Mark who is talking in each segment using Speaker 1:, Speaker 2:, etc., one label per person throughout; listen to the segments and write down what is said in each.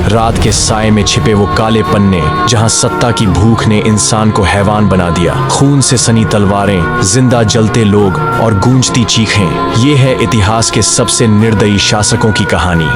Speaker 1: रात के साए में छिपे वो काले पन्ने जहां सत्ता की भूख ने इंसान को हैवान बना दिया। खून से सनी तलवारें, जिंदा जलते लोग और गूंजती चीखें, ये है इतिहास के सबसे निर्दयी शासकों की कहानी।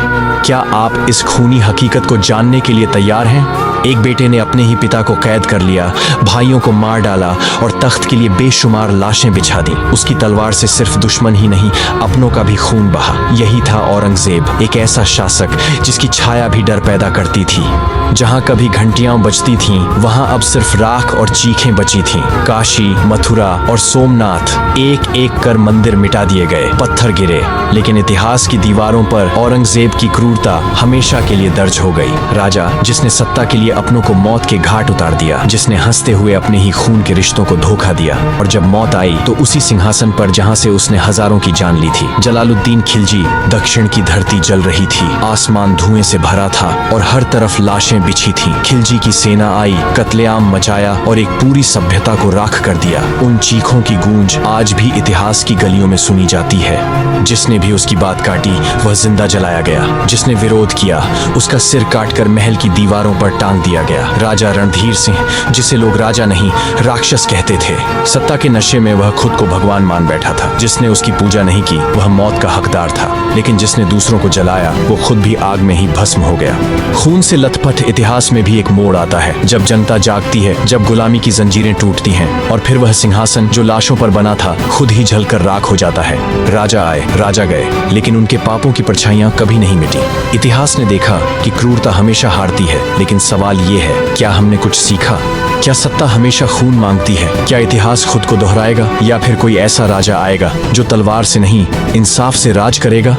Speaker 1: क्या आप इस खूनी हकीकत को जानने के लिए तैयार हैं? एक बेटे ने अपने ही पिता को कैद कर लिया, भाइयों को मार डाला और तख्त के लिए बेशुमार लाशें बिछा दी। उसकी तलवार से सिर्फ दुश्मन ही नहीं, अपनों का भी खून बहा। यही था औरंगजेब, एक ऐसा शासक जिसकी छाया भी डर पैदा करती थी। जहां कभी घंटियां बजती थीं, वहां अब सिर्फ राख और चीखें बची थीं। काशी, मथुरा और सोमनाथ एक एक कर मंदिर मिटा दिए गए, पत्थर गिरे, लेकिन इतिहास की दीवारों पर औरंगजेब की क्रूरता हमेशा के लिए दर्ज हो गई। राजा जिसने सत्ता के लिए अपनों को मौत के घाट उतार दिया, जिसने हंसते हुए अपने ही खून के रिश्तों को धोखा दिया, और जब मौत आई तो उसी सिंहासन पर जहां से उसने हजारों की जान ली थी। जलालुद्दीन खिलजी। दक्षिण की धरती जल रही थी, आसमान धुएं से भरा था और हर तरफ लाशें बिछी थीं। खिलजी की सेना आई, कत्लेआम मचाया और एक पूरी सभ्यता को राख कर दिया। उन चीखों की गूंज आज भी इतिहास की गलियों में सुनी जाती है। जिसने भी उसकी बात काटी वह जिंदा जलाया गया। जिसने विरोध किया उसका सिर काटकर महल की दीवारों पर टांग दिया गया। राजा रणधीर सिंह, जिसे लोग राजा नहीं राक्षस कहते थे, सत्ता के नशे में वह खुद को भगवान मान बैठा था। जिसने उसकी पूजा नहीं की वह मौत का हकदार था, लेकिन जिसने दूसरों को जलाया वो खुद भी आग में ही भस्म हो गया। खून से लथपथ इतिहास में भी एक मोड़ आता है, जब जनता जागती है, जब गुलामी की जंजीरें टूटती हैं और फिर वह सिंहासन जो लाशों पर बना था खुद ही जलकर राख हो जाता है। राजा आए, राजा गए, लेकिन उनके पापों की परछाइयां कभी नहीं मिटी। इतिहास ने देखा कि क्रूरता हमेशा हारती है, लेकिन सवाल ये है, क्या हमने कुछ सीखा? क्या सत्ता हमेशा खून मांगती है? क्या इतिहास खुद को दोहराएगा या फिर कोई ऐसा राजा आएगा जो तलवार से नहीं इंसाफ से राज करेगा?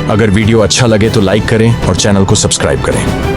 Speaker 1: अगर वीडियो अच्छा लगे तो लाइक करें और चैनल को सब्सक्राइब करें।